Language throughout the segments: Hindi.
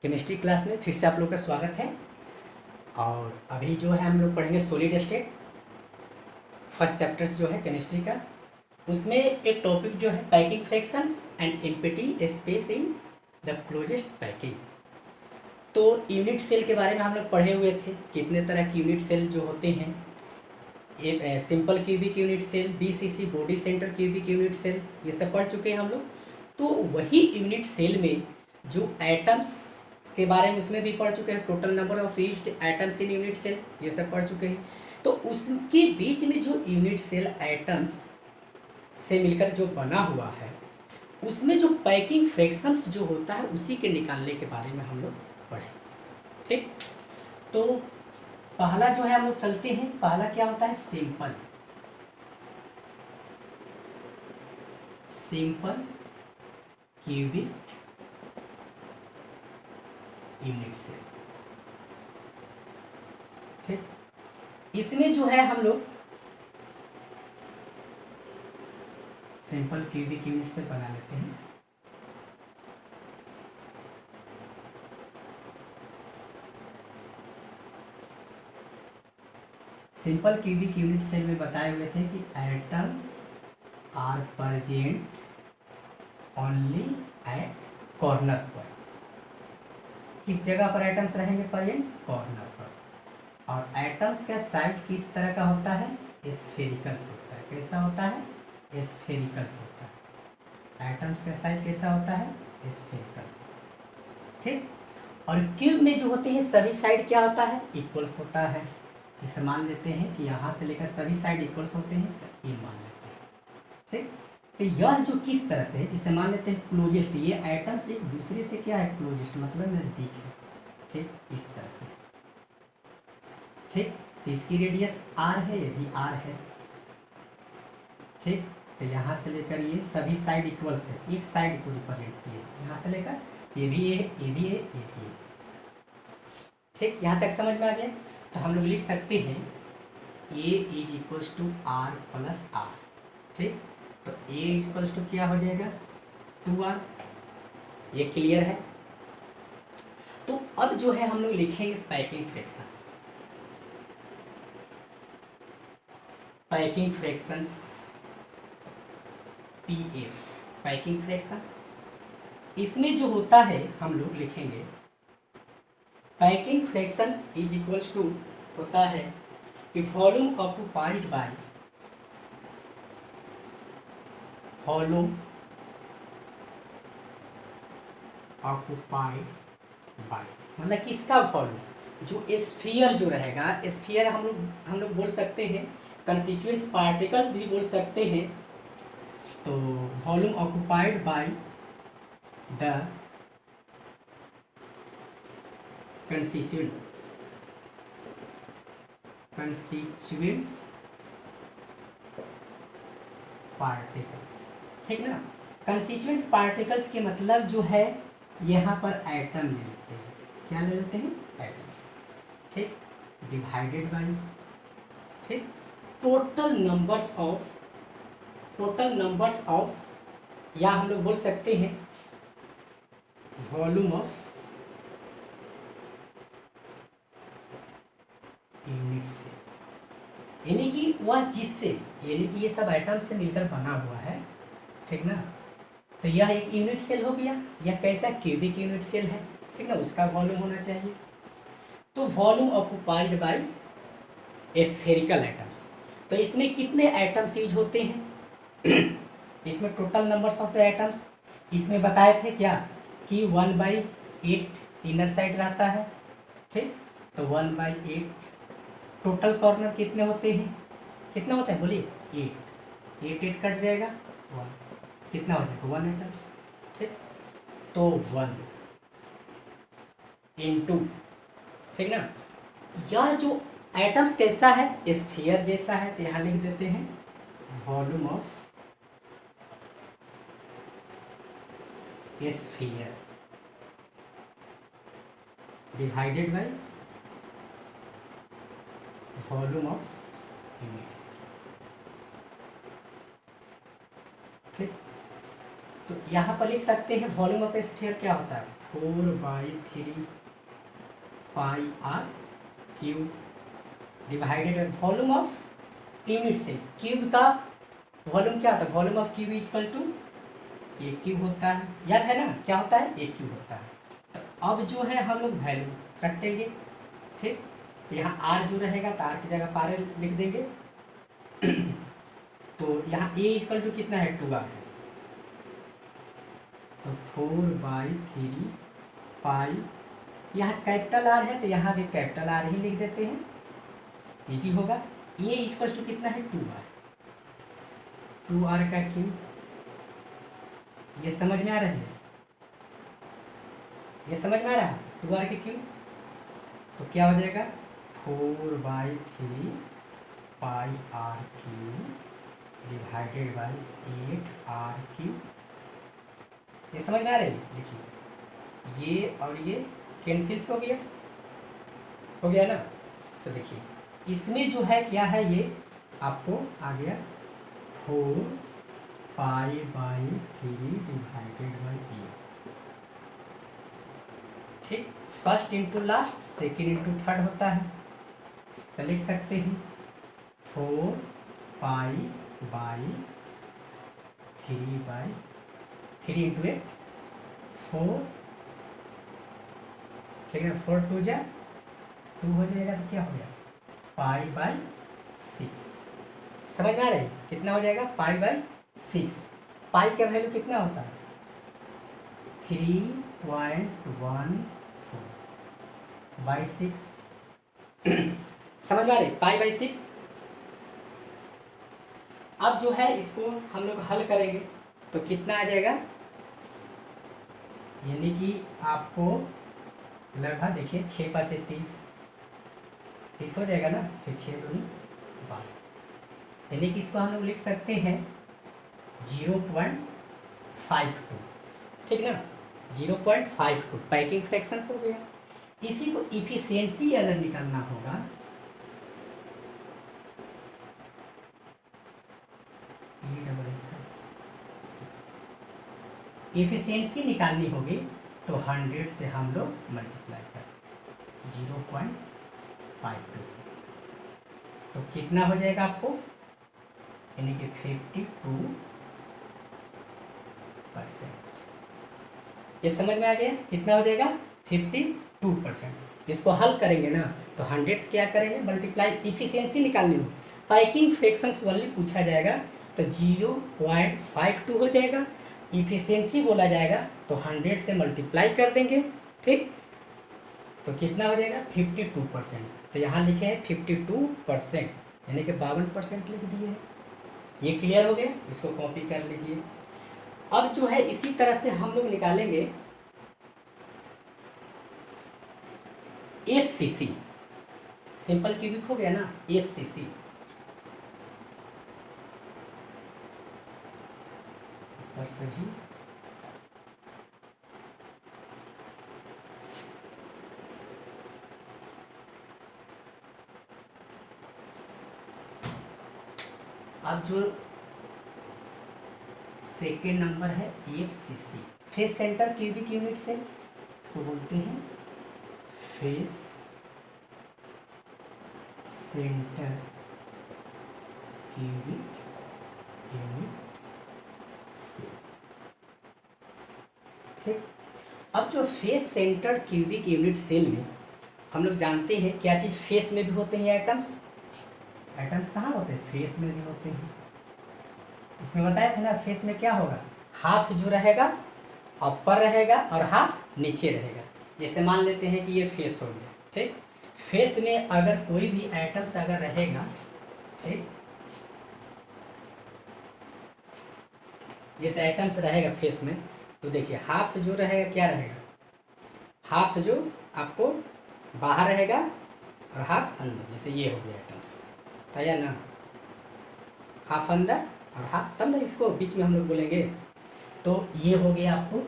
केमिस्ट्री क्लास में फिर से आप लोग का स्वागत है। और अभी जो है हम लोग पढ़ेंगे सॉलिड स्टेट फर्स्ट चैप्टर्स जो है केमिस्ट्री का। उसमें एक टॉपिक जो है packing fractions and empty space in the closest packing. तो यूनिट सेल के बारे में हम लोग पढ़े हुए थे, कितने तरह के यूनिट सेल जो होते हैं। एक simple cubic unit cell, BCC body center cubic unit cell, ये सब पढ़ चुके हैं हम लोग। तो वही यूनिट सेल में जो एटम्स के बारे में उसमें भी पढ़ चुके हैं, total number of used atoms in unit cell, ये सब पढ़ चुके हैं। तो उसके बीच में जो यूनिट सेल एटम्स से मिलकर जो बना हुआ है, उसमें जो पैकिंग फ्रैक्शंस जो होता है उसी के निकालने के बारे में हम लोग पढ़े। ठीक, तो पहला जो है हम लोग चलते हैं। पहला क्या होता है? Simple cubic unit cell. ठीक, इसमें जो है हम लोग सिंपल क्यूबिक यूनिट सेल बना लेते हैं। सिंपल क्यूबिक यूनिट सेल में बताए हुए थे कि atoms are present only at corner पर। किस जगह पर एटम्स रहेंगे? प्रेजेंट कॉर्नर पर। और एटम्स का साइज किस तरह का होता है? स्फेरिकल्स होता है। कैसा होता है? स्फेरिकल्स होता है। एटम्स का साइज कैसा होता है? स्फेरिकल्स। ठीक, और क्यूब में जो होते हैं सभी साइड क्या होता है? इक्वल्स होता है। इसे मान लेते हैं कि यहाँ से लेकर सभी साइड इक्वल्स होते हैं, तो ये मान लेते हैं। ठीक, तो यह जो किस तरह से है, जिसे मान लेते हैं क्लोजेस्ट, ये एटम्स एक दूसरे से क्या है? क्लोजेस्ट मतलब नज़दीक है। ठीक, इस तरह से। ठीक, तो इसकी रेडियस आर है, ये भी आर है। ठीक, तो यहाँ से लेकर ये सभी साइड इक्वल्स है, एक साइड को रिप्रेजेंट किए, यहाँ से लेकर ये भी है, ये भी है, ये भी है। ठीक, यहाँ तक समझ में आ गया? तो हम लोग लिख सकते हैं A is equals to R plus R. ठीक, तो ए इज इक्वल्स टू क्या हो जाएगा? 2r। ये क्लियर है? तो अब जो है हम लोग लिखेंगे packing fractions. Packing fractions PF, packing fractions. इसमें जो होता है हम लोग लिखेंगे packing fractions is equals to होता है कि volume occupied by volume occupied by, मतलब किसका वॉल्यूम? जो स्फीयर जो रहेगा, स्फीयर हम लोग बोल सकते हैं, कंस्टिट्यूएंट्स पार्टिकल्स भी बोल सकते हैं। तो volume occupied by the constituents particles. ठीक ना? कंस्टिट्यूएंट्स पार्टिकल्स के मतलब जो है यहाँ पर एटम ले लेते हैं। क्या ले लेते हैं? एटम्स। ठीक, डिवाइडेड बाय, ठीक, टोटल नंबर्स ऑफ, या हम लोग बोल सकते हैं वॉल्यूम ऑफ यूनिट सेल, यानी कि वह जिससे, यानी कि ये सब एटम्स से मिलकर बना हुआ है। ठीक ना? तो यह एक यूनिट सेल हो गया। यह कैसा? क्यूबिक यूनिट सेल है। ठीक ना? उसका वॉल्यूम होना चाहिए। तो volume occupied bye spherical atoms. तो इसमें कितने एटम्स यूज होते हैं? इसमें total numbers of the atoms, इसमें बताए थे क्या कि 1/8 इनर साइड रहता है। ठीक, तो 1/8। टोटल कॉर्नर कितने होते हैं? कितने होते हैं बोलिए? 8। 8 कट जाएगा, 1, कितना हो जाएगा? 1 एटम्स। ठीक, तो 1 × ठीक ना? यह जो एटम्स कैसा है? स्फीयर जैसा है, तो यहाँ लिख देते हैं volume of sphere divided by volume of units. ठीक, तो यहाँ पर लिख सकते हैं वॉल्यूम ऑफ स्फीयर क्या होता है, 4/3 pi R cube divided by volume of unit cell. Cube का वॉल्यूम क्या होता है, volume of cube equal to A cube होता है, याद है ना, क्या होता है, ए क्यूब होता है। तो अब जो है हम लोग वैल्यू रख देंगे, ठीक। तो यहाँ आर जो रहेगा तो आर की जगह पारे लिख देंगे। तो यहाँ ए इक्वल टू कितना है, 2 आर है, तो 4/3 पाई, यहाँ कैपिटल आर है तो यहाँ भी कैपिटल आर ही लिख देते हैं, इजी होगा। ए इक्वल टू कितना है, 2 आर, 2 आर का क्यूब, ये समझ में आ रहा है, ये समझ में आ रहा है, 2 आर के क्यूब। तो क्या हो जाएगा, 4/3 pi R cube divided by 8 R cube. ये समझ में आ रहा है, देखिए ये और ये कैंसिल्स हो गया ना। तो देखिए इसमें जो है क्या है, ये आपको आ गया 4π/3 डिवाइडेड बाई 8, ठीक। First into last, second into third होता है, तो लिख सकते हैं 4π/3 इंटू 8, 4, ठीक है, 4 2 जा 2 हो जाएगा, तो क्या हो गया, π/6। समझ में आ रहा है, कितना हो जाएगा, π/6। पाई का वैल्यू कितना होता है, 3.14/6। समझ में आ रही, π/6। अब जो है इसको हम लोग हल करेंगे तो कितना आ जाएगा, यानी कि आपको लगभग देखिए 6×5 = 30 हो जाएगा ना, फिर 6 दूनी 12, यानी कि इसको हम लोग लिख सकते हैं 0.52, ठीक ना, 0.52 पैकिंग फ्रैक्शंस हो गया। इसी को इफिशियंसी अगर निकालना होगा, इफिशियंसी निकालनी होगी तो 100 से हम लोग मल्टीप्लाई करें 0.52 से, तो कितना हो जाएगा आपको, यानी कि 52%। ये समझ में आ गया, कितना हो जाएगा, 52%। इसको हल करेंगे ना तो 100 से क्या करेंगे, मल्टीप्लाई, इफिशियंसी निकालनी हो, पैकिंग फ्रैक्शंस ओनली पूछा जाएगा तो 0.52 हो जाएगा। इफिशियंसी बोला जाएगा तो 100 से मल्टीप्लाई कर देंगे, ठीक। तो कितना हो जाएगा, 52%। तो यहाँ लिखे हैं 52%, यानी कि 52% लिख दिए हैं। ये क्लियर हो गया, इसको कॉपी कर लीजिए। अब जो है इसी तरह से हम लोग निकालेंगे एफसीसी, सिंपल क्यूबिक हो गया ना, एफसीसी। और सभी अब जो सेकेंड नंबर है FCC, face centre cubic unit से इसको बोलते हैं फेस सेंटर क्यूबिक यूनिट से, ठीक। अब जो face centre cubic unit cell में हम लोग जानते हैं क्या चीज़, फेस में भी होते हैं एटम्स। एटम्स कहाँ होते हैं, फेस में भी होते हैं। इसमें बताया था ना, फेस में क्या होगा, हाफ जो रहेगा ऊपर रहेगा और हाफ नीचे रहेगा। जैसे मान लेते हैं कि ये फेस हो गया, ठीक। फेस में अगर कोई भी एटम्स अगर रहेगा, ठीक, जैसे एटम्स रहेगा फेस में, तो देखिए हाफ जो रहेगा क्या रहेगा, हाफ जो आपको बाहर रहेगा और हाफ अंदर, जैसे ये हो गया एटम्स, था या ना, हाफ अंदर और हाफ, तब ना इसको बीच में हम लोग बोलेंगे। तो ये हो गया आपको।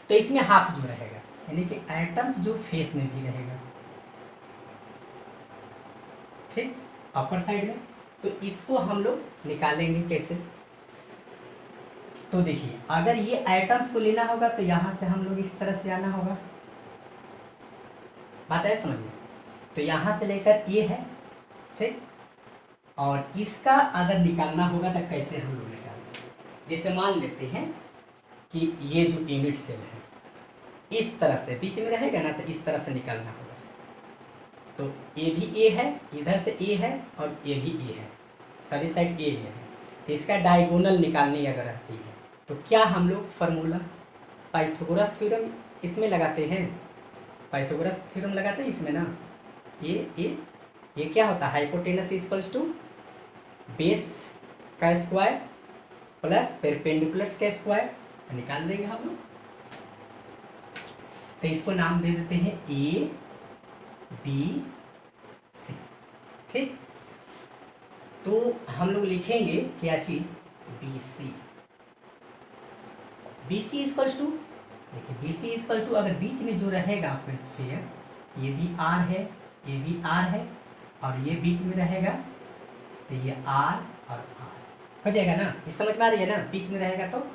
तो इसमें हाफ जो रहेगा, यानी कि एटम्स जो फेस में भी रहेगा, ठीक, अपर साइड में। तो इसको हम लोग निकालेंगे कैसे, तो देखिए अगर ये आइटम्स को लेना होगा तो यहाँ से हम लोग इस तरह से आना होगा, बात है समझ में। तो यहाँ से लेकर ये है, ठीक। और इसका अगर निकालना होगा तो कैसे हम लोग निकालेंगे, जैसे मान लेते हैं कि ये जो यूनिट सेल है इस तरह से बीच में रहेगा ना, तो इस तरह से निकालना होगा। तो ए भी ए है, इधर से ए है और ये भी ए है, सभी साइड ए है। तो इसका डायगोनल निकालनी अगर रहती है तो क्या हम लोग फार्मूला पाइथागोरस थ्योरम इसमें लगाते हैं, पाइथागोरस थ्योरम लगाते हैं इसमें ना। ये क्या होता है, हाइपोटेनस इक्वल्स टू बेस का स्क्वायर प्लस परपेंडिकुलर्स का स्क्वायर, निकाल देंगे हम लोग। तो इसको नाम दे देते हैं ए बी सी, ठीक। तो हम लोग लिखेंगे क्या चीज, B C. B C equals to, देखिए बी सी इक्वल टू, अगर बीच में जो रहेगा आपका स्फीयर, ये भी आर है, ये भी आर है और ये बीच में रहेगा, तो ये आर और आर हो जाएगा ना। ये समझ में आ रही है ना, बीच में रहेगा। तो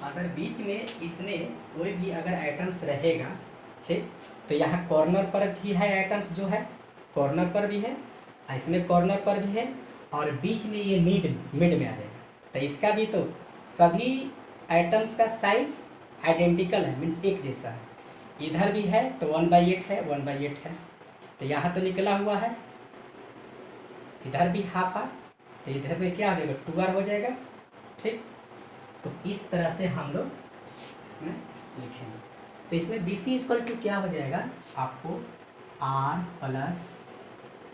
अगर बीच में इसमें कोई भी अगर आइटम्स रहेगा, ठीक, तो यहाँ कॉर्नर पर भी है आइटम्स, जो है कॉर्नर पर भी है, इसमें कॉर्नर पर भी है और बीच में ये मिड में आ जाएगा। तो इसका भी तो सभी आइटम्स का साइज आइडेंटिकल है, मीन्स एक जैसा है। इधर भी है तो 1/8 है, 1/8 है। तो यहाँ तो निकला हुआ है, इधर भी हाफ है, तो इधर में क्या हो जाएगा, 2r हो जाएगा, ठीक। तो इस तरह से हम लोग इसमें लिखेंगे। तो इसमें बी सी इक्वल टू क्या हो जाएगा आपको, r plus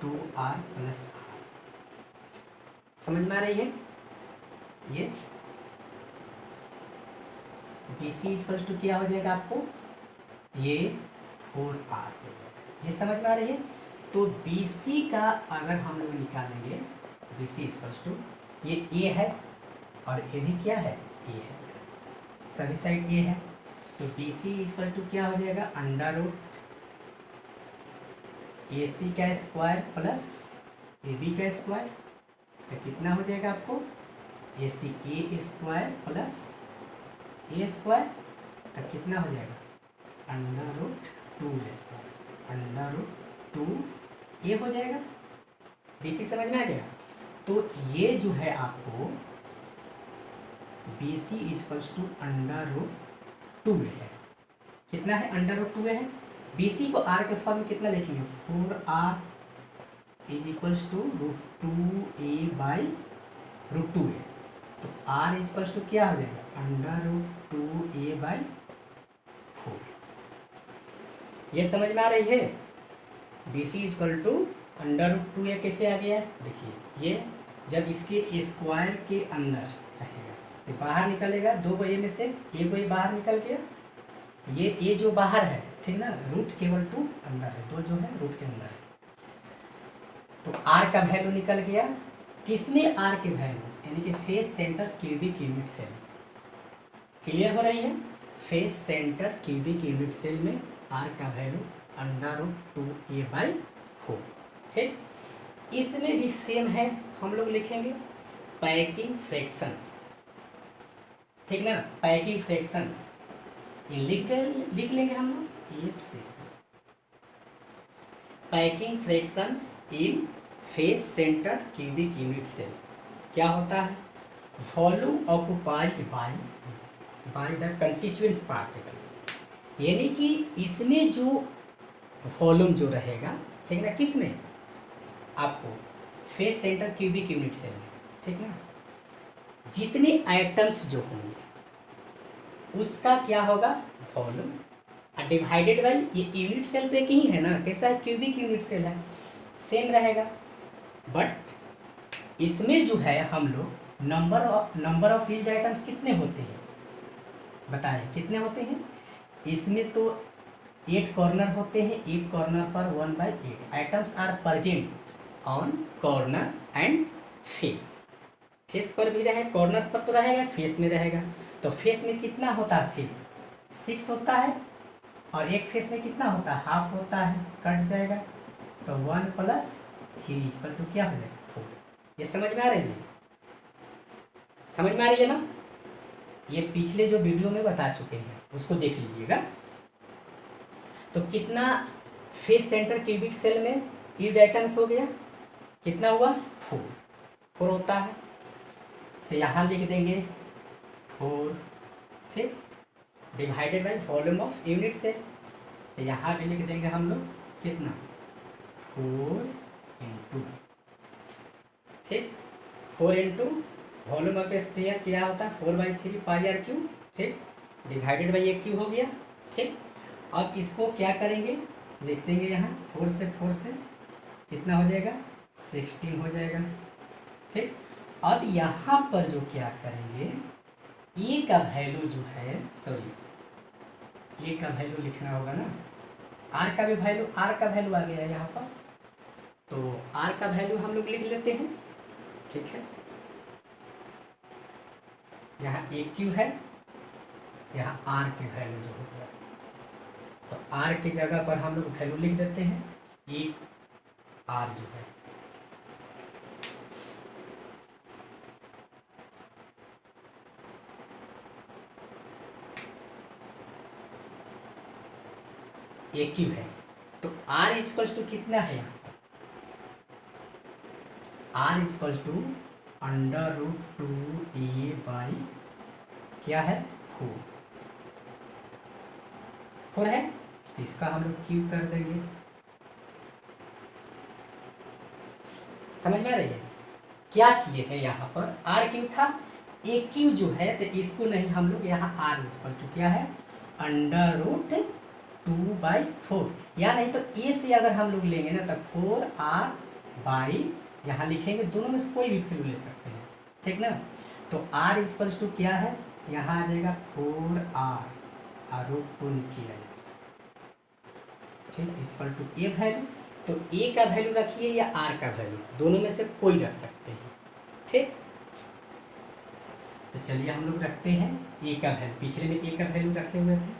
2r plus r। समझ में आ रही है, ये बी सी इक्वल टू क्या हो जाएगा आपको, ये 4r हो जाएगा। ये समझ में आ रही है। तो बी सी का अगर हम लोग निकालेंगे, बी सी इक्वल टू ये ए है और ये भी क्या है, ए है, सभी साइड ए है। तो बी सी इक्वल टू क्या हो जाएगा, अंडर रूट ए सी का स्क्वायर प्लस ए बी का स्क्वायर। तो कितना हो जाएगा आपको, A C A square plus A square, तो कितना हो जाएगा, under root 2 square, under root 2 A हो जाएगा। बी सी समझ में आ गया। तो ये जो है आपको B C equals to under root 2 है, कितना है, अंडर रूट 2 है। बी सी को आर के फॉर्म में कितना लिखेंगे, 4r is equals to root 2a by root 2 है। तो r इक्वल्स टू क्या हो जाएगा, अंडर रूट 2a बाई 4। ये समझ में आ रही है। B C equal to under root 2a कैसे आ गया, देखिए ये जब इसके स्क्वायर के अंदर रहेगा तो बाहर निकलेगा, 2 ए में से एक ए बाहर निकल गया, ये ए जो बाहर है, ठीक ना, रूट केवल 2 अंदर है, 2 जो है रूट के अंदर है। तो आर का वैल्यू निकल गया, किसमें आर के वैल्यू, यानी कि face centre cubic unit cell. Clear हो रही है, face centre cubic unit cell में आर का वैल्यू अंडर रूट 2a/4, ठीक। इसमें भी सेम है, हम लोग लिखेंगे पैकिंग फ्रैक्शंस, ठीक ना, पैकिंग फ्रैक्शंस ये लिख लेंगे हम लोग, ये packing fractions in face centre cubic unit cell क्या होता है, volume occupied by the constituents particles, यानी कि इसमें जो वॉल्यूम जो रहेगा, ठीक ना, किसमें, आपको face centre cubic unit cell में, ठीक ना, जितने आइटम्स जो होंगे उसका क्या होगा, वॉल्यूम डिवाइडेड बाई ये यूनिट सेल तो एक ही है ना, कैसा है, क्यूबिक यूनिट सेल है, सेम रहेगा। बट इसमें जो है हम लोग नंबर ऑफ यूज्ड आइटम्स कितने होते हैं, बताएं कितने होते हैं। इसमें तो 8 कॉर्नर होते हैं, एक कॉर्नर पर 1/8 items are present on corner and face. Face पर भी रहे, कॉर्नर पर तो रहेगा, फेस में रहेगा। तो फेस में कितना होता है, फेस 6 होता है और एक फेस में कितना होता है, हाफ होता है, कट जाएगा। तो 1 + 3 = तो क्या हो जाएगा, 4। ये समझ में आ रही है, समझ में आ रही है ना। ये पिछले जो वीडियो में बता चुके हैं उसको देख लीजिएगा। तो कितना फेस सेंटर क्यूबिक सेल में ईल्ड आइटम्स हो गया, कितना हुआ 4 होता है। तो यहाँ लिख देंगे 4, ठीक, divided by volume of unit cell. तो यहाँ भी लिख देंगे हम लोग कितना 4 इंटू, ठीक, 4 इंटू वॉल्यूम ऑफ स्फीयर क्या होता है 4/3 पाई आर क्यू, ठीक, डिवाइडेड बाई एक क्यू हो गया, ठीक। अब इसको क्या करेंगे, लिख देंगे यहाँ 4 से कितना हो जाएगा 16 हो जाएगा, ठीक। अब यहाँ पर जो क्या करेंगे, ए का वैल्यू जो है, सॉरी ए का वैल्यू लिखना होगा ना, आर का भी वैल्यू, आर का वैल्यू आ गया है यहाँ पर। तो आर का वैल्यू हम लोग लिख लेते हैं, ठीक है। यहाँ ए क्यू है, यहाँ आर की वैल्यू जो हो गया, तो आर की जगह पर हम लोग वैल्यू लिख देते हैं ए आर जो है, ए क्यू है। तो आर इक्वल टू कितना है यहाँ पर, are equal to √2a by क्या है 4 है। तो इसका हम लोग क्यू कर देंगे, समझ में आ रही है। क्या किए हैं यहाँ पर, आर क्यू था, ए क्यू जो है, तो इसको नहीं हम लोग यहाँ आर इक्वल टू क्या है √2/4, या नहीं तो ए से अगर हम लोग लेंगे ना तो 4r बाई, यहाँ लिखेंगे, दोनों में से कोई भी वैल्यू ले सकते हैं, ठीक ना। तो r इक्वल टू क्या है, यहाँ आ जाएगा 4r और √2 नीचे आ जाएगा, ठीक, इक्वल टू ए वैल्यू। तो ए का वैल्यू रखिए या आर का वैल्यू, दोनों में से कोई रख सकते हैं, ठीक। तो चलिए हम लोग रखते हैं ए का वैल्यू, पिछले में ए का वैल्यू रखे हुए थे,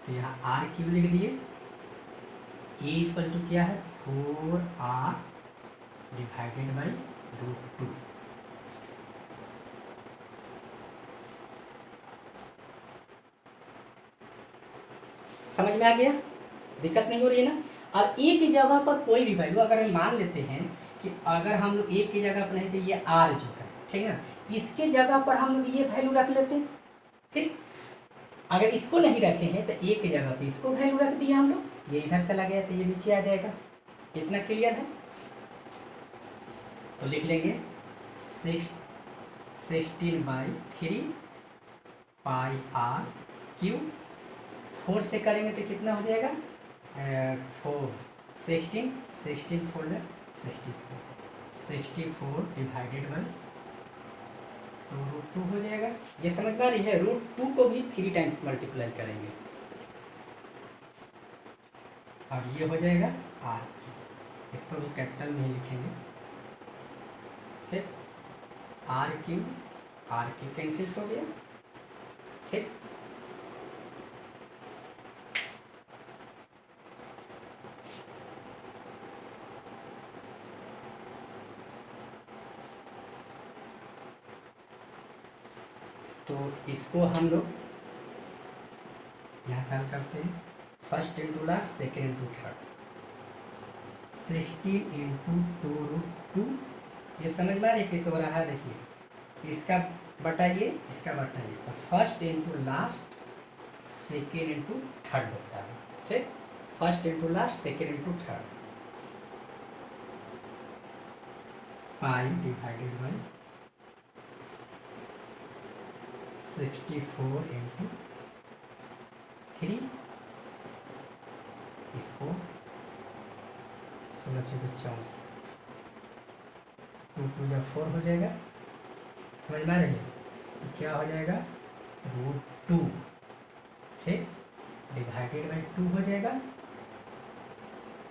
तो यहाँ आर क्यू लिख दिए, ए इक्वल टू क्या है 4r डिवाइडेड बाई √2। समझ में आ गया, दिक्कत नहीं हो रही है ना। अब ए की जगह पर कोई भी वैल्यू अगर हम मान लेते हैं कि अगर हम लोग ए की जगह पर नहीं, तो ये आर जो है, ठीक है ना, इसके जगह पर हम लोग ये वैल्यू रख लेते हैं, ठीक। अगर इसको नहीं रखे हैं तो ए की जगह पे इसको वैल्यू रख दिया हम लोग, ये इधर चला गया तो ये नीचे आ जाएगा। इतना क्लियर है। तो लिख लेंगे 16/3 पाई आर क्यू, 4 से करेंगे तो कितना हो जाएगा 16 4 64 डिवाइडेड बाई √2 हो जाएगा। ये समझ में आ रही है। √2 को भी 3 टाइम्स मल्टीप्लाई करेंगे और ये हो जाएगा आर, इसको भी कैपिटल में ही लिखेंगे, ठीक। आर क्यू कैंसिल हो गया, ठीक। तो इसको हम लोग यहाँ सॉल्व करते हैं, first into last, second into third, 16 into 2√2। ये समझ में आ रही है कैसे हो रहा है, देखिए इसका बटा ये, इसका बटा ये, तो first into last second into third होता है, ठीक। First into last second into third, pi divided by 64 into 3, इसको 16 × 24, 2 × 4 हो जाएगा, समझ में आ रही है। तो क्या हो जाएगा √2, ठीक, डिवाइडेड बाई 2 हो जाएगा,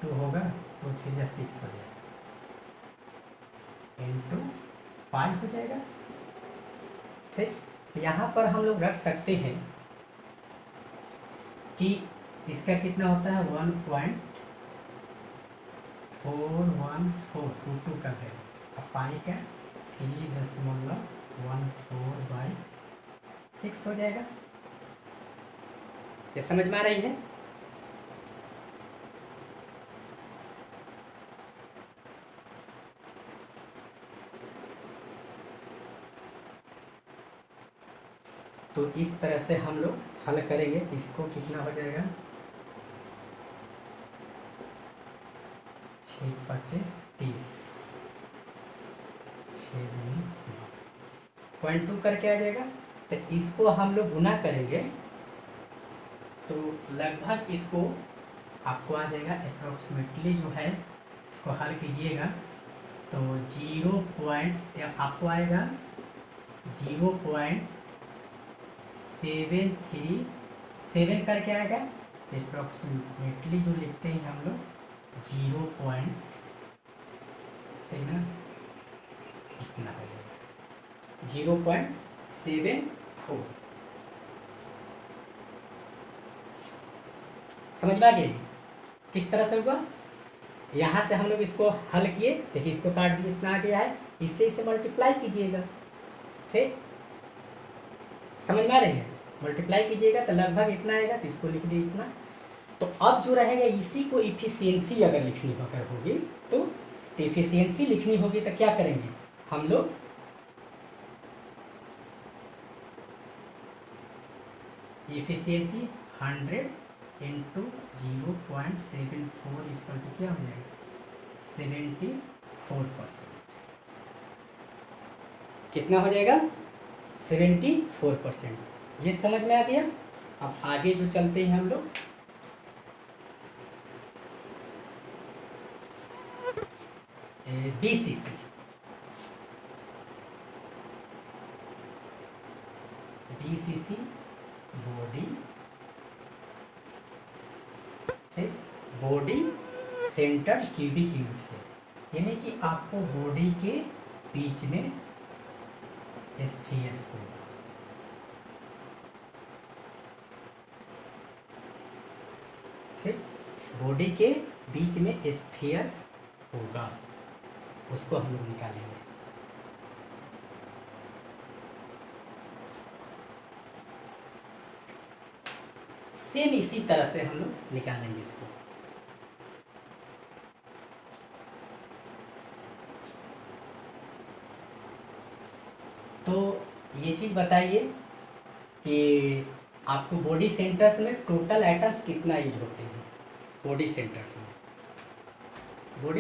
2 होगा, 2 3 × 6 हो जाएगा, इंटू 5 हो जाएगा, ठीक। तो यहाँ पर हम लोग रख सकते हैं कि इसका कितना होता है 1.414 √2 का वैल्यू, अब पाई का 3.14 6 हो जाएगा। ये समझ में आ रही है? तो इस तरह से हम लोग हल करेंगे। इसको कितना हो जाएगा, 6 5 30, 6.2 करके आ जाएगा। तो इसको हम लोग गुना करेंगे तो लगभग इसको आपको आ जाएगा अप्रोक्सीमेटली जो है, इसको हल कीजिएगा तो 0 पॉइंट आपको आएगा 0.737 करके आएगा। अप्रोक्सीमेटली जो लिखते हैं हम लोग 0 पॉइंट, ठीक ना, इतना हो जाएगा 0.74। समझ में आ गई किस तरह से होगा? यहाँ से हम लोग इसको हल किए, देखिए इसको काट दिए, इतना आ गया है, इससे इसे मल्टीप्लाई कीजिएगा। ठीक, समझ में आ रही है? मल्टीप्लाई कीजिएगा तो लगभग इतना आएगा, तो इसको लिख दिए इतना। तो अब जो रहेगा इसी को इफिशियंसी अगर लिखनी अगर होगी तो इफिशियंसी लिखनी होगी तो क्या करेंगे हम लोग, इफिशियंसी 100 इंटू 0.74 इक्वल टू क्या हो जाएगा 74%। कितना हो जाएगा 74%। ये समझ में आ गया। अब आगे जो चलते हैं हम लोग, BCC, बॉडी, ठीक, बॉडी सेंटर क्यूबिक यूनिट से, यानी कि आपको बॉडी के बीच में स्फीयर्स को, ठीक, बॉडी के बीच में स्फीयर्स होगा, उसको हम लोग निकालेंगे। सेम इसी तरह से हम लोग निकालेंगे इसको। तो ये चीज़ बताइए कि आपको बॉडी सेंटर्स में टोटल एटम्स कितना यूज होते हैं? बॉडी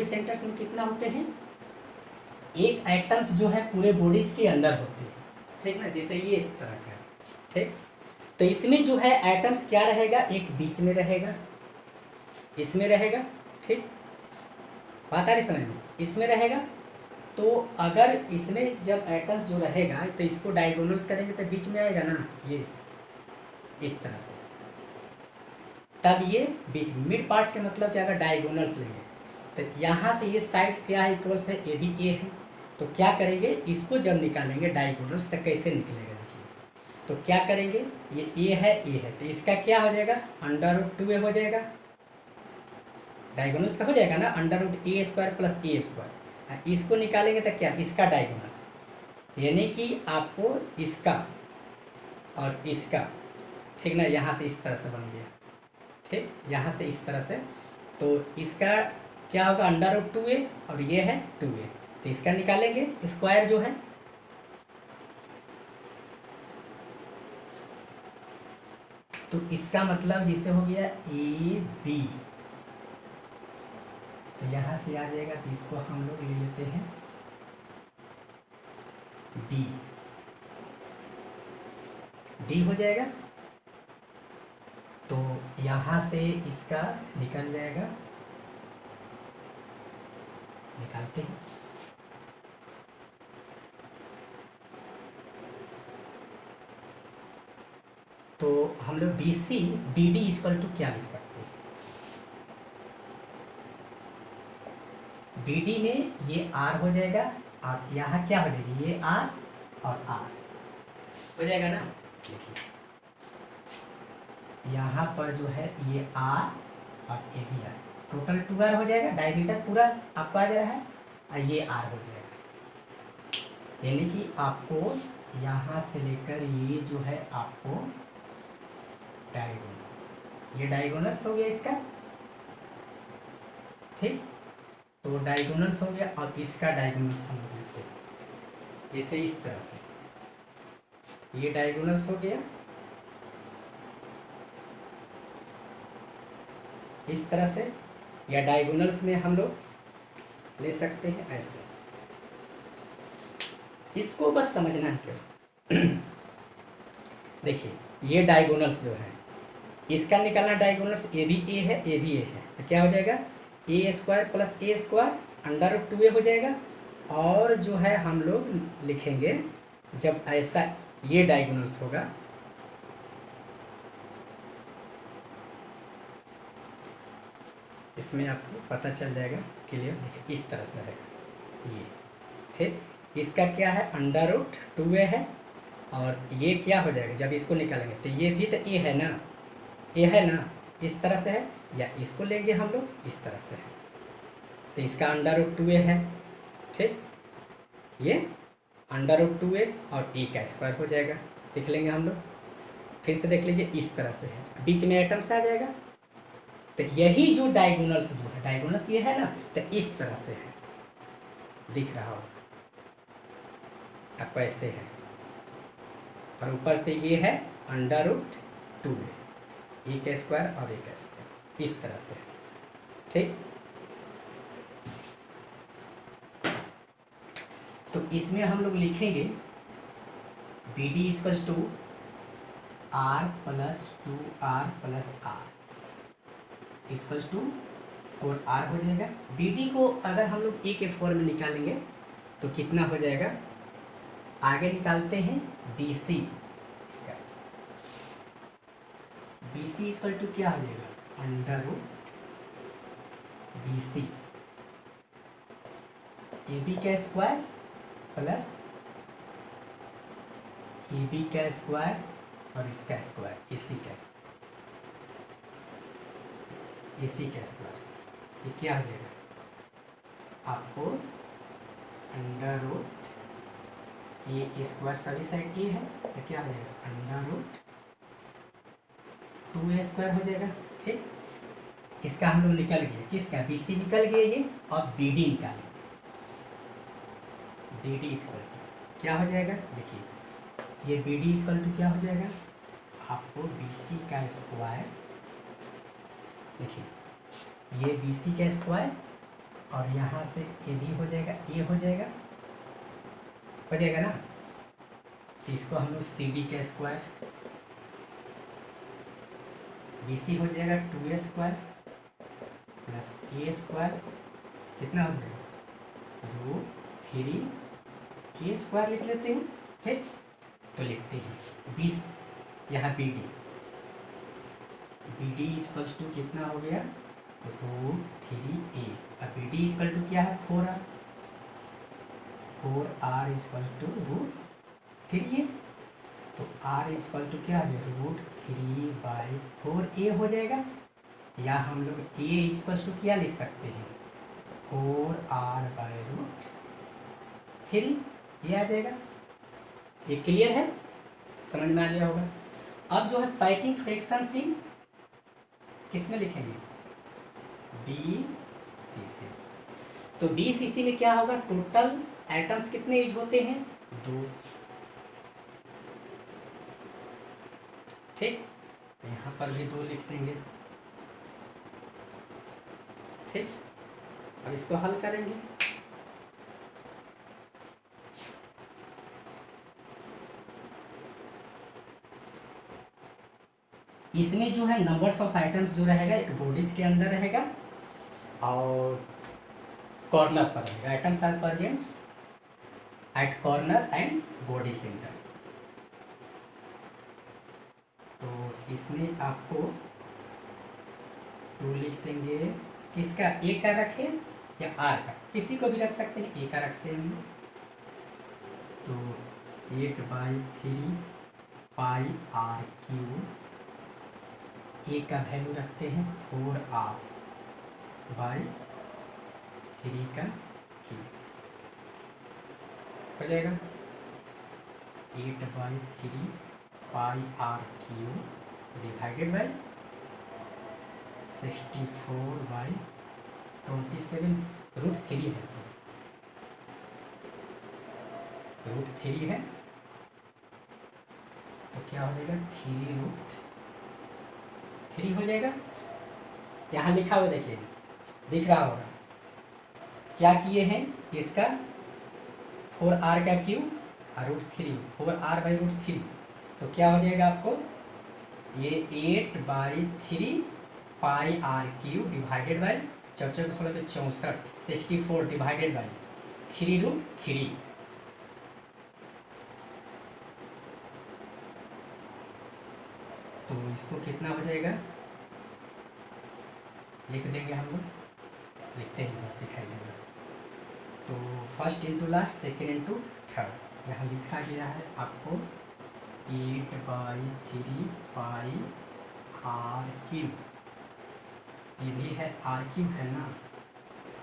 सेंटर्स में कितना होते हैं? एक एटम्स जो है पूरे बॉडीज के अंदर होते हैं, ठीक ना, जैसे ये इस तरह का, ठीक। तो इसमें जो है एटम्स क्या रहेगा, एक बीच में रहेगा, इसमें रहेगा, ठीक, बात आ रही समझ में, इसमें रहेगा। तो अगर इसमें जब एटम्स जो रहेगा तो इसको डायगोनल्स करेंगे तो बीच में आएगा ना, ये इस तरह से, तब ये बीच मिड पार्ट्स के मतलब क्या, अगर डायगोनल्स लेंगे तो यहाँ से ये साइड्स क्या है, इक्वल्स है, ए भी ए है। तो क्या करेंगे, इसको जब निकालेंगे डायगोनल्स तो कैसे निकलेगा, देखिए। तो क्या करेंगे, ये ए है, तो इसका क्या हो जाएगा, √2a हो जाएगा, डायगोनल्स का हो जाएगा ना, √a² प्लस a²। इसको निकालेंगे तो क्या, इसका डायगोनल्स, यानी कि आपको इसका और इसका, ठीक ना, यहाँ से इस तरह से बन गया, ठीक, यहाँ से इस तरह से। तो इसका क्या होगा, √2a और ये है 2a, तो इसका निकालेंगे स्क्वायर जो है, तो इसका मतलब जिसे हो गया AB, तो यहाँ से आ जाएगा, तो इसको हम लोग ले लेते हैं D हो जाएगा। तो यहाँ से इसका निकल जाएगा, निकालते हैं, तो हम लोग BD इक्वल टू क्या लिख सकते हैं, BD में ये R हो जाएगा और यहाँ क्या हो जाएगी, ये R और R हो जाएगा ना। यहाँ पर जो है ये R और ये भी R, टोटल 2R हो जाएगा, डायमीटर पूरा आपको आ जा रहा है, और ये R हो जाएगा। यानी कि आपको यहाँ से लेकर ये जो है आपको डायगोनल्स, ये डायगोनल्स हो गया इसका, ठीक। तो डायगोनल्स हो गया, और इसका डायगोनल्स हम लोग लिखते हैं जैसे इस तरह से, ये डायगोनल्स हो गया इस तरह से, या डायगोनल्स में हम लोग ले सकते हैं ऐसे। इसको बस समझना है क्यों। देखिए ये डायगोनल्स जो है, इसका निकालना डायगोनल्स, ए भी ए है, ए भी ए है, तो क्या हो जाएगा ए square plus A square under root 2a हो जाएगा। और जो है हम लोग लिखेंगे जब ऐसा ये डायगोनल्स होगा, इसमें आपको पता चल जाएगा क्लियर। देखिए इस तरह से रहेगा ये, ठीक। इसका क्या है अंडर रूट 2a है, और ये क्या हो जाएगा जब इसको निकालेंगे, तो ये भी तो ए है ना, ए है ना, इस तरह से है, या इसको लेंगे हम लोग इस तरह से है, तो इसका अंडर रूट 2a है, ठीक। ये अंडर रूट 2a और ए का स्क्वायर हो जाएगा, देख लेंगे हम लोग। फिर से देख लीजिए इस तरह से है, बीच में एटम्स आ जाएगा, तो यही जो डायगोनल्स जो है, डायगोनल्स ये है ना, तो इस तरह से है, दिख रहा होगा आपको ऐसे है, और ऊपर से ये है अंडर रूट 2a, ए का स्क्वायर और ए का स्क्वायर, इस तरह से, ठीक। तो इसमें हम लोग लिखेंगे B D equals to R plus 2r plus R equals to 4r हो जाएगा। बी डी को अगर हम लोग ए के फॉर्म में निकालेंगे तो कितना हो जाएगा, आगे निकालते हैं बी सी, इसका बी सी इक्वल टू क्या हो जाएगा under root B C A B का स्क्वायर प्लस ए बी का स्क्वायर और इसका स्क्वायर ए सी का स्क्वायर, ये क्या हो जाएगा आपको अंडर रूट ए स्क्वायर, सभी साइड ए है, तो क्या हो जाएगा अंडर रूट 2a स्क्वायर हो जाएगा, ठीक। इसका हम लोग निकल गया, किसका बी सी निकल गया ये, और बी डी निकालेंगे, बी डी स्क्वायर क्या हो जाएगा, देखिए ये बी डी स्क्वायर टू क्या हो जाएगा आपको बी सी का स्क्वायर, देखिए ये बी सी का स्क्वायर, और यहाँ से ए बी हो जाएगा, ए हो जाएगा ना, तो इसको हम लोग सी डी का स्क्वायर, बी सी हो जाएगा 2a square plus A square, कितना हो जाएगा रूट 3a स्क्वायर लिख लेते हैं, ठीक। तो लिखते हैं 20, यहाँ बी डी इक्वल्स टू कितना हो गया रूट 3a, अब बी डी इक्वल टू क्या है 4r, 4r equal to root 3a, तो r इक्वल टू क्या है रूट 3/4a हो जाएगा, या हम लोग a इक्वल टू क्या लिख सकते हैं 4r/√3, ये आ जाएगा। ये क्लियर है, समझ में आ गया होगा। अब जो है पैकिंग फ्रैक्शन सी किस में लिखेंगे बी सी सी, तो बी सी सी में क्या होगा टोटल एटम्स कितने यूज होते हैं 2, ठीक। यहाँ पर भी 2 लिख देंगे, ठीक। अब इसको हल करेंगे, इसमें जो है नंबर्स ऑफ आइटम्स जो रहेगा एक बॉडीज के अंदर रहेगा और कॉर्नर पर रहेगा, items are presents at corner and body center. तो इसमें आपको 2 लिख देंगे, किसका ए का रखें या आर का, किसी को भी रख सकते हैं, ए का रखते हैं। तो 8/3 पाई आर क्यू, ए का वैल्यू रखते हैं 4r/3 का क्यू हो जाएगा। 8/3 pi R cube divided by 64/27 √3 है सर, √3 है तो क्या हो जाएगा 3√3 हो जाएगा। यहाँ लिखा हुआ देखिए, दिख रहा होगा क्या किए हैं, इसका 4r का क्यू √3 4r/√3 तो क्या हो जाएगा आपको ये 8/3 pi R cube divided by 4×16 64 divided by 3√3। तो इसको कितना हो जाएगा लिख देंगे हम लोग, लिखते हैं तो दिखाई देगा। तो first into last, second into third, यहाँ लिखा गया है आपको 8/3 पाई आर क्यू, ये भी है आर क्यू है ना,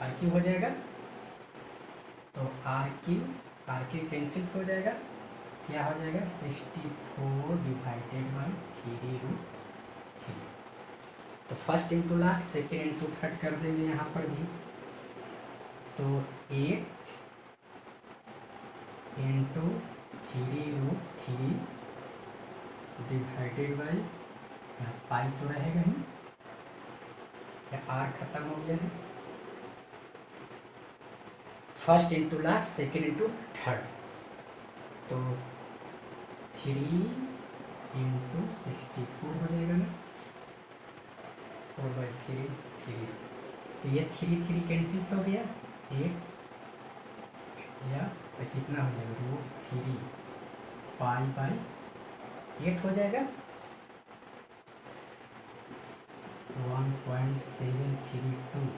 आर क्यू हो जाएगा तो आर क्यू कैंसिल्स हो जाएगा, क्या हो जाएगा 64 डिवाइडेड बाई 3√3। तो first into last, second into third कर देंगे यहाँ पर भी, तो 8 इंटू 3√3 डिवाइडेड बाई, यहाँ पाई तो रहेगा ही, या आर खत्म हो गया है, first into last, second into third, तो 3 इंटू 64 हो जाएगा ना, 4/3 3, तो ये 3 कैंसिल्स हो गया, 8 या तो कितना हो जाएगा √3 पाई/8 हो जाएगा 1.732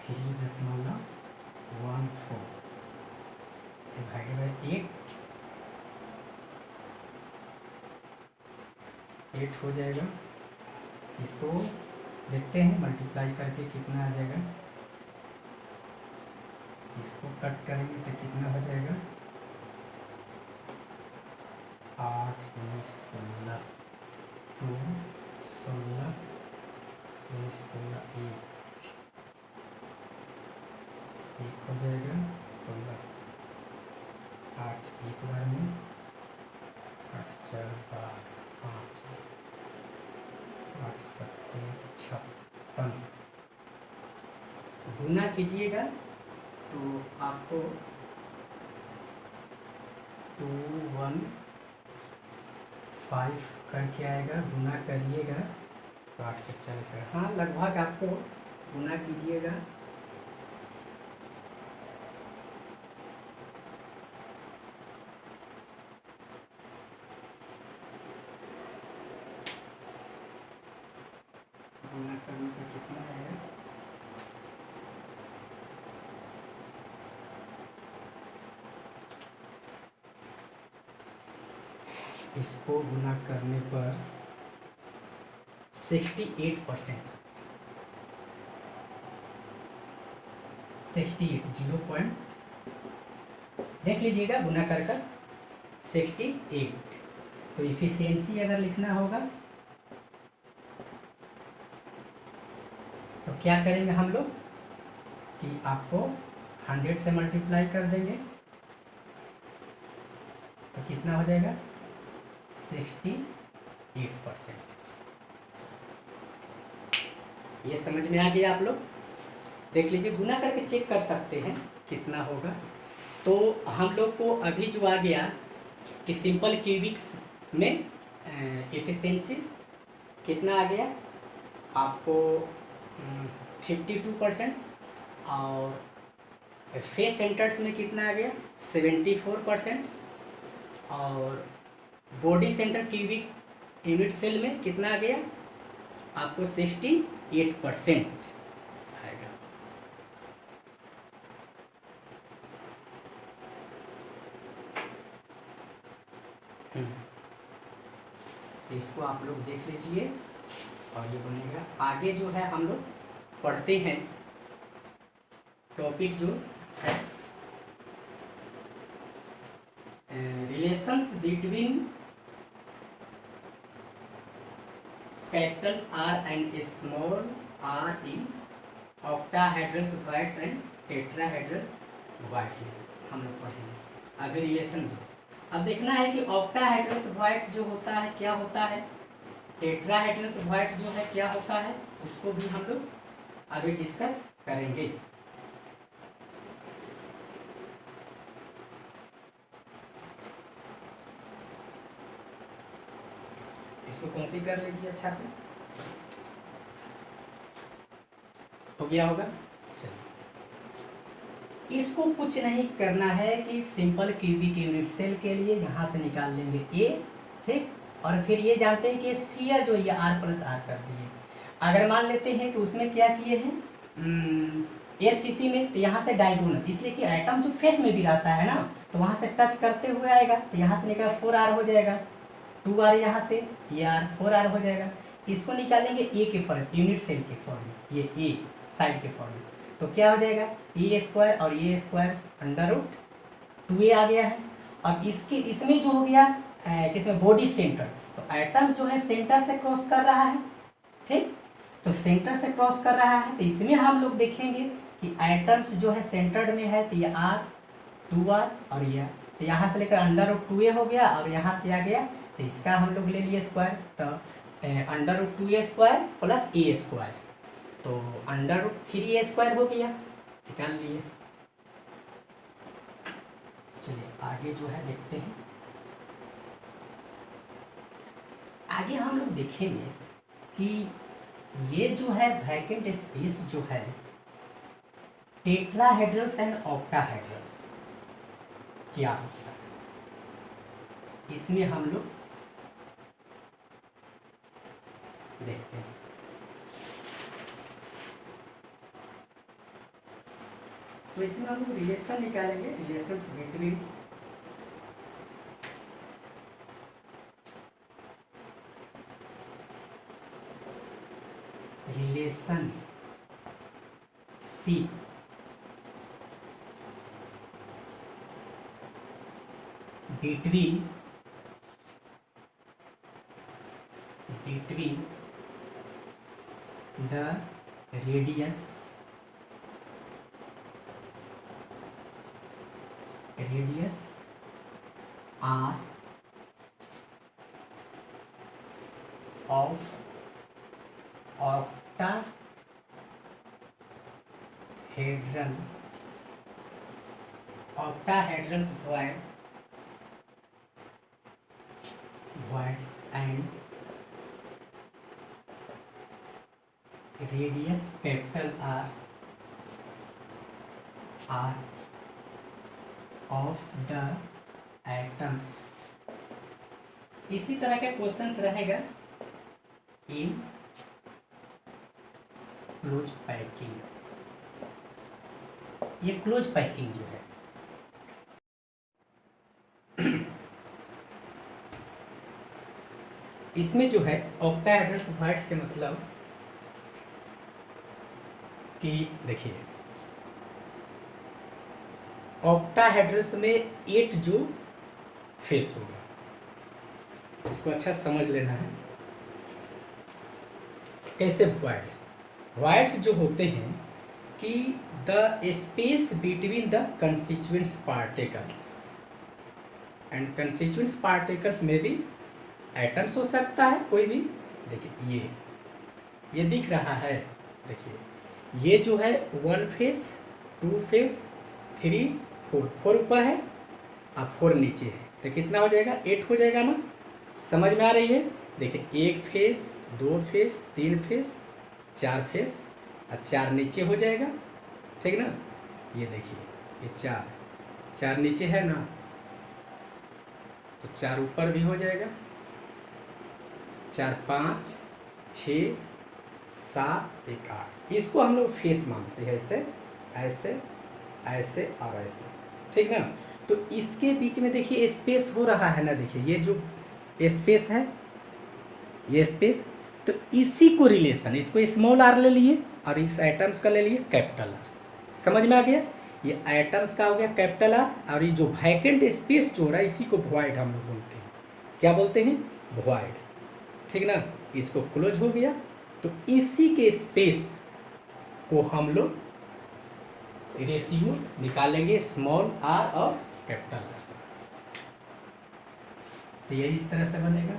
3.14 डिवाइडेड बाई 8 हो जाएगा। इसको देखते हैं मल्टीप्लाई करके कितना आ जाएगा, इसको कट करेंगे तो कितना हो जाएगा 8 19 16 2 16 19 16 1 हो जाएगा 16 8 एक बार में 8 4 5 8 7 56 गुना कीजिएगा तो आपको 215 करके आएगा, गुना करिएगा तो 8 के 40, हाँ लगभग आपको गुना कीजिएगा गुना करने का कितना आएगा, इसको गुना करने पर 68%, 0 देख लीजिएगा गुना कर 68। तो इफिशियंसी अगर लिखना होगा तो क्या करेंगे हम लोग कि आपको 100 से मल्टीप्लाई कर देंगे तो कितना हो जाएगा 68%। ये समझ में आ गया आप लोग, देख लीजिए गुना करके चेक कर सकते हैं कितना होगा। तो हम लोग को अभी जो आ गया कि सिंपल क्यूबिक्स में एफिशिएंसी कितना आ गया आपको 52%, और फेस सेंटर्स में कितना आ गया 74%, और body center cubic unit cell में कितना आ गया आपको 68% आएगा। इसको आप लोग देख लीजिए और ये बनेगा। आगे जो है हम लोग पढ़ते हैं टॉपिक जो है relation relations between capitals R and small R in octahedral voids and tetrahedral voids हम लोग पढ़ेंगे अभी रिलेशन। अब देखना है कि ऑक्टाहेड्रल वॉइड्स जो होता है क्या होता है, टेट्राहेड्रल वॉइड्स जो है क्या होता है, उसको भी हम लोग अभी डिस्कस करेंगे। इसको कॉपी कर लीजिए अच्छा से, हो गया होगा। चलिए इसको कुछ नहीं करना है कि सिंपल क्यूबिक यूनिट सेल के लिए यहाँ से निकाल लेंगे ए, ठीक। और फिर ये जानते हैं कि स्फीयर जो ये आर प्लस आर कर दिए। अगर मान लेते हैं कि उसमें क्या किए हैं एफसीसी में, तो यहाँ से डायगोनल, इसलिए कि एटम जो फेस में भी रहता है ना, तो वहाँ से टच करते हुए आएगा, तो यहाँ से निकल 4r हो जाएगा, 2r यहाँ से, ये r 4r हो जाएगा। इसको निकालेंगे ए के फॉर्म, यूनिट सेल के फॉर्म में, ये ए साइड के फॉर्म में, तो क्या हो जाएगा ए स्क्वायर और ए स्क्वायर अंडर रूट 2a आ गया है। अब इसके इसमें जो हो गया किसमें बॉडी सेंटर, तो एटम्स जो है सेंटर से क्रॉस कर रहा है, ठीक। तो सेंटर से क्रॉस कर रहा है, तो इसमें हम लोग देखेंगे कि एटम्स जो है सेंटर्ड में है, तो ये r 2r और ये, तो यहाँ से लेकर अंडर रूट 2a हो गया और यहाँ से आ गया, तो इसका हम लोग ले लिए स्क्वायर, तो under root 2a square plus a square, तो अंडर रूट 3a स्क्वायर हो गया, निकाल लिए। चलिए आगे जो है देखते हैं। आगे हम लोग देखेंगे कि ये जो है वैकेंट स्पेस जो है टेट्राहेड्रल्स एंड ऑक्टाहेड्रल्स क्या होता है, इसमें हम लोग देखते हैं। तो इसमें हम लोग रिलेशन निकालेंगे, relations between relation C between the radius r of octahedral voids and radius capital R of the atoms। इसी तरह का क्वेश्चंस रहेगा इन क्लोज पैकिंग। ये क्लोज पैकिंग जो है इसमें जो है ऑक्टाहेड्रल वॉइड्स के मतलब कि देखिए ऑक्टाहेड्रल्स में 8 जो फेस होगा, इसको अच्छा समझ लेना है। कैसे वॉइड्स जो होते हैं कि the space between the constituents particles and constituents particles में भी एटम्स हो सकता है कोई भी। देखिए ये दिख रहा है, देखिए ये जो है 1 फेस 2 फेस 3 4 ऊपर है और 4 नीचे है, तो कितना हो जाएगा 8 हो जाएगा ना, समझ में आ रही है। देखिए 1 फेस 2 फेस 3 फेस 4 फेस और 4 नीचे हो जाएगा, ठीक ना। ये देखिए ये 4 नीचे है ना, तो 4 ऊपर भी हो जाएगा, 4 5 6 7 1 8। इसको हम लोग फेस मानते हैं, ऐसे ऐसे ऐसे और ऐसे, ठीक ना। तो इसके बीच में देखिए स्पेस हो रहा है ना, देखिए ये जो स्पेस है ये स्पेस, तो इसी को रिलेशन, इसको स्मॉल आर ले लिए और इस एटम्स का ले लिए कैपिटल आर। समझ में आ गया। ये एटम्स का हो गया कैपिटल आर, और ये जो वैकेंट स्पेस जो हो रहा है इसी को वॉइड हम लोग बोलते हैं। क्या बोलते हैं? वॉइड। ठीक ना, इसको क्लोज हो गया तो इसी के स्पेस को हम लोग रेशियो निकालेंगे स्मॉल आर और कैपिटल आर। तो ये इस तरह से बनेगा।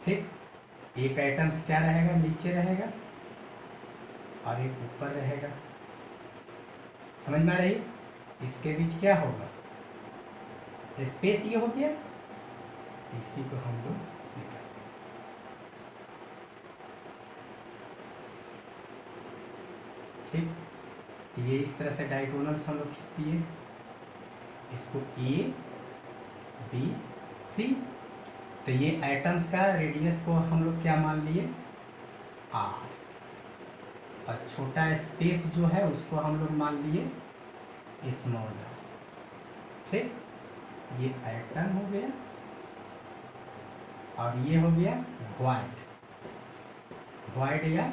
फिर एक आइटम्स क्या रहेगा, नीचे रहेगा और एक ऊपर रहेगा। समझ में आ रही? इसके बीच क्या होगा, स्पेस ये हो गया, इसी को हम लोग निकालेंगे। ठीक, तो ये इस तरह से डायगोनल्स हम लोग खींच दिए, इसको ए बी सी। तो ये एटम्स का रेडियस को हम लोग क्या मान लिए, आर, और छोटा स्पेस जो है उसको हम लोग मान लिए स्मॉल आर। ठीक, ये एटम हो गया और ये हो गया वॉइड, वॉइड या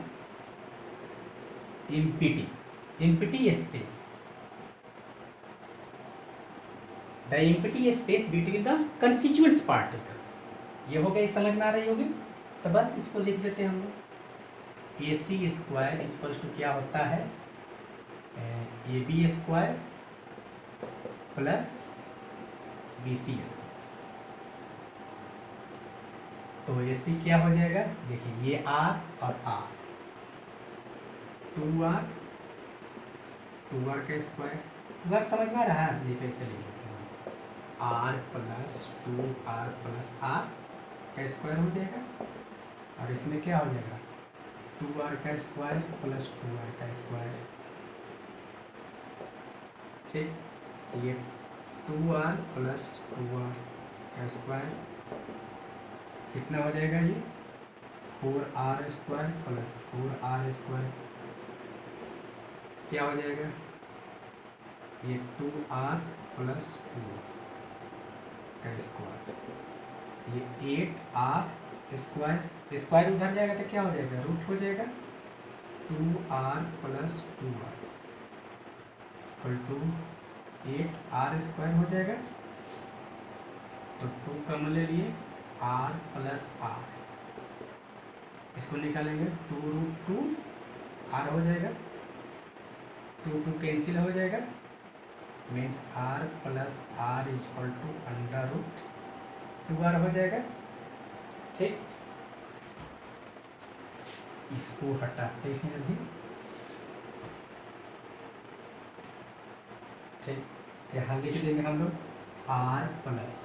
empty, empty space, the empty space between the constituents particles. ये हो गया, समझ में आ रही होगी। तो बस इसको लिख देते हैं हम लोग, A C square equals to क्या होता है, A B square plus B C square. तो ए सी क्या हो जाएगा, देखिए ये आर और आर, 2r का स्क्वायर, बार समझ में आ रहा है? ये कैसे लिख लेते हैं, R plus 2r plus R का स्क्वायर हो जाएगा, और इसमें क्या हो जाएगा 2r का स्क्वायर प्लस 2r का स्क्वायर। ठीक, ये 2r प्लस 2r का स्क्वायर कितना हो जाएगा, ये 4r square plus 4r square क्या हो जाएगा, ये 2r प्लस 2 का स्क्वायर, ये 8r स्क्वायर, स्क्वायर उधर जाएगा तो क्या हो जाएगा, रूट हो जाएगा, 2r plus 2r equal to 8r square हो जाएगा। तो 2 कम ले लिए, r प्लस r, इसको निकालेंगे 2√2 r हो जाएगा, 2 कैंसिल हो जाएगा, means r plus r equal to √2r हो जाएगा। ठीक, इसको हटाते हैं अभी। ठीक, यहाँ लिख देंगे हम लोग r plus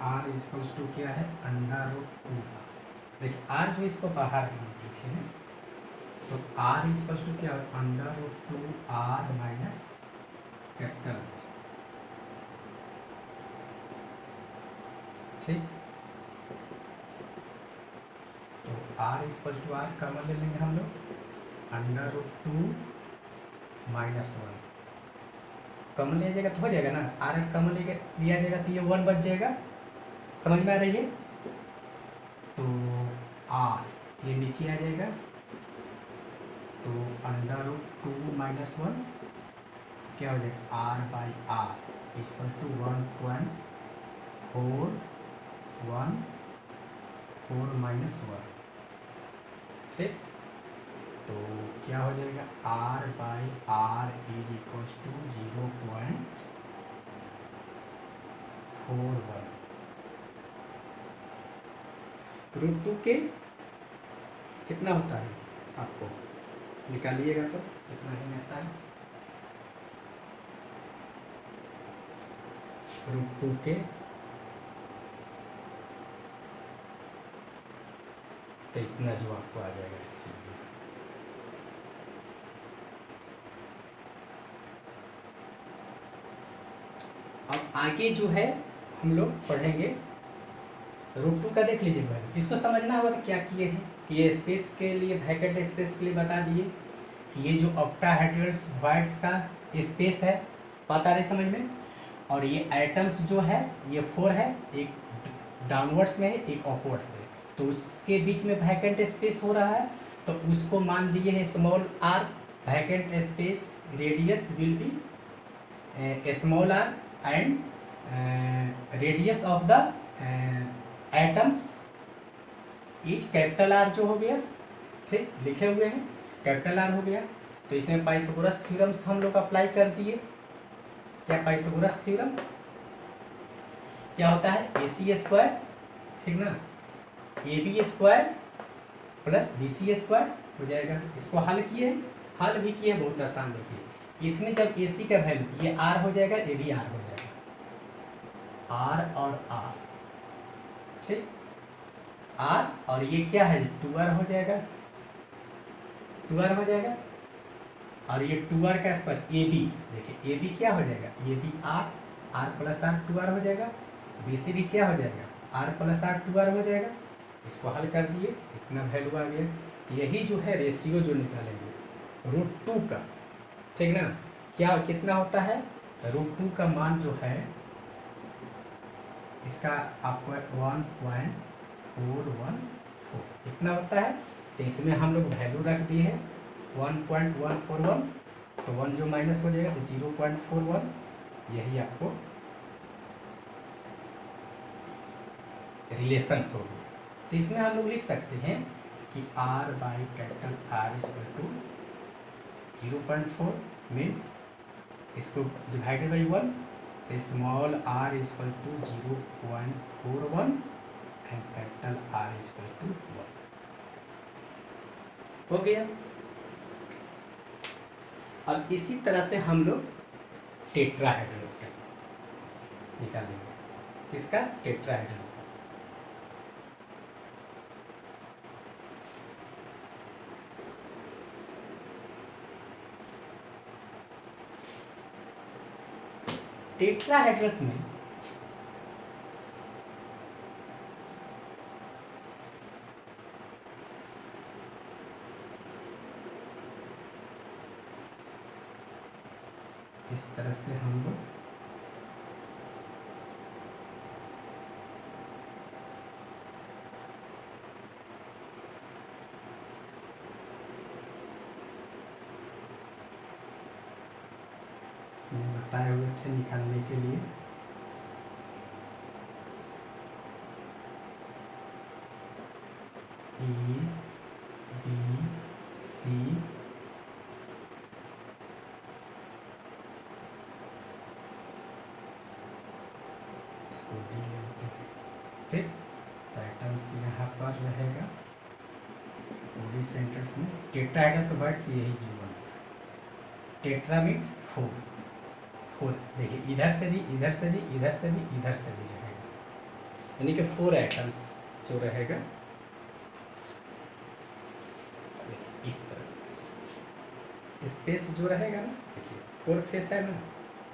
r equals to क्या है, √2। देखिए r जो इसको बाहर हम लिखे हैं, तो r इक्वल्स टू क्या है, √2r माइनस कैपिटल। ठीक, तो r equal to r common ले लेंगे हम लोग, √2 माइनस 1 कॉमन लिया जाएगा तो हो जाएगा ना, r कॉमन लिया जाएगा तो ये 1 बच जाएगा। समझ में आ रही है? तो r ये नीचे आ जाएगा, तो √2 माइनस 1 क्या हो जाएगा, r by r equal to 1.414 minus 1। ठीक, तो क्या हो जाएगा, r by r is equal to 0.41। √2 के कितना होता है, आपको निकालिएगा तो कितना ही आता है, √2 के तो इतना जो आपको आ जाएगा इसी। अब आगे जो है हम लोग पढ़ेंगे, √2 का देख लीजिए पहले, इसको समझना होगा क्या किए हैं कि ये स्पेस के लिए, वैकेंट स्पेस के लिए बता दिए कि ये जो ऑक्टाहेड्रल्स वॉइड्स का स्पेस है, बात आ रही समझ में। और ये एटम्स जो है ये 4 है, एक डाउनवर्ड्स में है एक अपवर्ड्स है, तो उसके बीच में वैकेंट स्पेस हो रहा है, तो उसको मान लिए हैं small r, vacant space radius will be small r and radius of the atoms is capital R जो हो गया, ठीक लिखे हुए हैं कैपिटल आर हो गया। तो इसमें पाइथागोरस थ्योरम्स हम लोग अप्लाई कर दिए। क्या पाइथागोरस थ्योरम क्या होता है, ए सी स्क्वायर, ठीक ना, A B square plus B C square हो जाएगा। इसको हल किए, हल भी किए, बहुत आसान देखिए। इसमें जब ए सी का वैल्यू ये आर हो जाएगा, ये भी आर हो जाएगा, आर और आर, ठीक आर, और ये क्या है 2r हो जाएगा, 2r हो जाएगा, और ये 2r का स्क्वायर ए बी, देखिए ए बी क्या हो जाएगा, A B R, R plus R 2r हो जाएगा, बी सी भी क्या हो जाएगा, आर प्लस आर 2r हो जाएगा। इसको हल कर दिए, इतना वैल्यू आ गया। यही जो है रेशियो जो निकालेंगे √2 का, ठीक ना, क्या कितना होता है, √2 का मान जो है इसका आपको 1.414 इतना होता है। तो इसमें हम लोग वैल्यू रख दिए हैं 1.141, तो 1 जो माइनस हो जाएगा तो 0.41, यही आपको रिलेशंस होगी। तो इसमें हम लोग लिख सकते हैं कि R by capital R equal to 0.4 means इसको डिवाइडेड बाई 1, तो small r equal to 0.41 and capital R equal to 1 हो गया। अब इसी तरह से हम लोग टेट्राहेड्रल्स का निकालेंगे, इसका टेट्राहेड्रल्स का। टेट्राहेड्रल्स में इस तरह से हम लोग इसमें बताए हुए थे निकालने के लिए। ए बी सी इसको डी लेते हैं, ठीक। तो आइटम्स यहाँ पर रहेगा पूरी सेंटेंस में। टेट्राहेड्रल्स वर्ड्स यही जीवन, टेट्रा मीन्स 4, देखिए इधर से भी इधर से भी इधर से भी इधर से भी रहेगा, यानी कि 4 आइटम्स जो रहेगा इस तरह से। स्पेस जो रहेगा ना, देखिए 4 फेस है ना,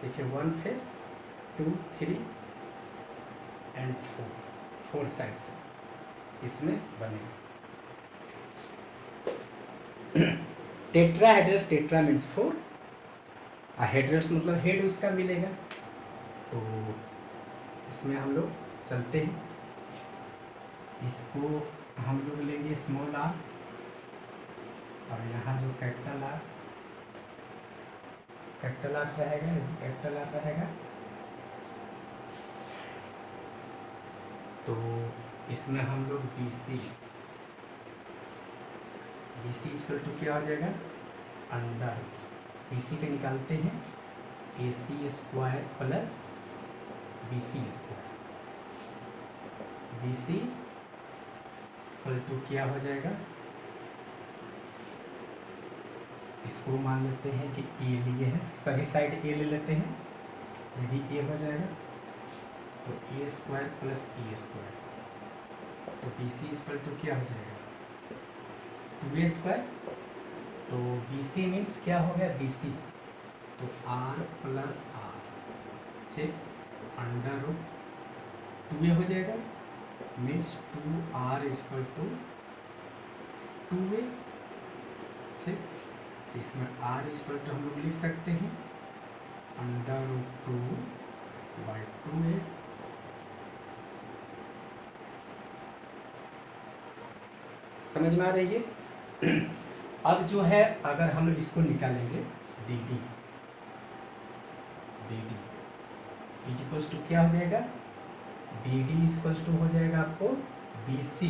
देखिए 1 फेस 2 3 एंड 4 साइड्स इसमें बनेगा। टेट्राहेड्रल्स, टेट्रा मीन्स 4, हेड्रल्स मतलब हेड उसका मिलेगा। तो इसमें हम लोग चलते हैं, इसको हम लोग लेंगे स्मॉल आर, और यहाँ जो कैपिटल आर रहेगा, कैपिटल आर रहेगा, तो इसमें हम लोग बी सी इक्वल टू क्या हो जाएगा, अंडर बी सी के निकालते हैं A C square plus B C square, B C equal to क्या हो जाएगा, इसको मान लेते हैं कि ए लिए है, सभी साइड ए ले लेते हैं, ये भी ए हो जाएगा, तो ए स्क्वायर प्लस ई स्क्वायर, तो बी सी इक्वल टू क्या हो जाएगा 2a स्क्वायर, तो बी सी मीन्स क्या हो गया बी सी, तो आर प्लस आर, ठीक, अंडर रूट 2a हो जाएगा, means 2r equal to 2a, ठीक। इसमें r इक्वल टू हम लोग लिख सकते हैं अंडर रूट 2 बाई 2a। समझ में आ रही है? अब जो है अगर हम लोग इसको निकालेंगे B D is equals to क्या हो जाएगा, बी डी इक्वल्स टू हो जाएगा आपको बी सी